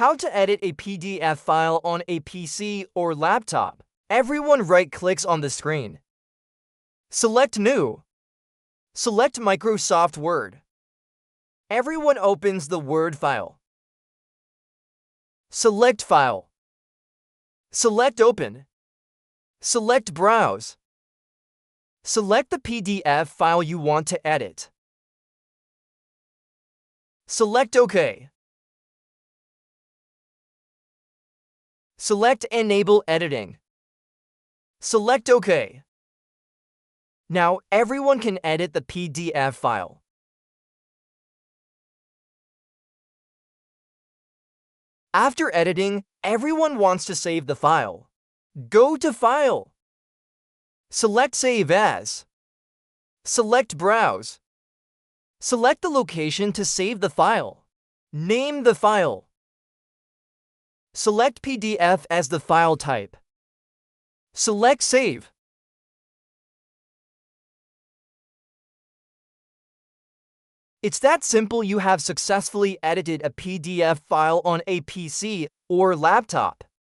How to edit a PDF file on a PC or laptop. Everyone right-clicks on the screen. Select New. Select Microsoft Word. Everyone opens the Word file. Select File. Select Open. Select Browse. Select the PDF file you want to edit. Select OK. Select Enable Editing. Select OK. Now everyone can edit the PDF file. After editing, everyone wants to save the file. Go to File. Select Save As. Select Browse. Select the location to save the file. Name the file. Select PDF as the file type. Select Save. It's that simple. You have successfully edited a PDF file on a PC or laptop.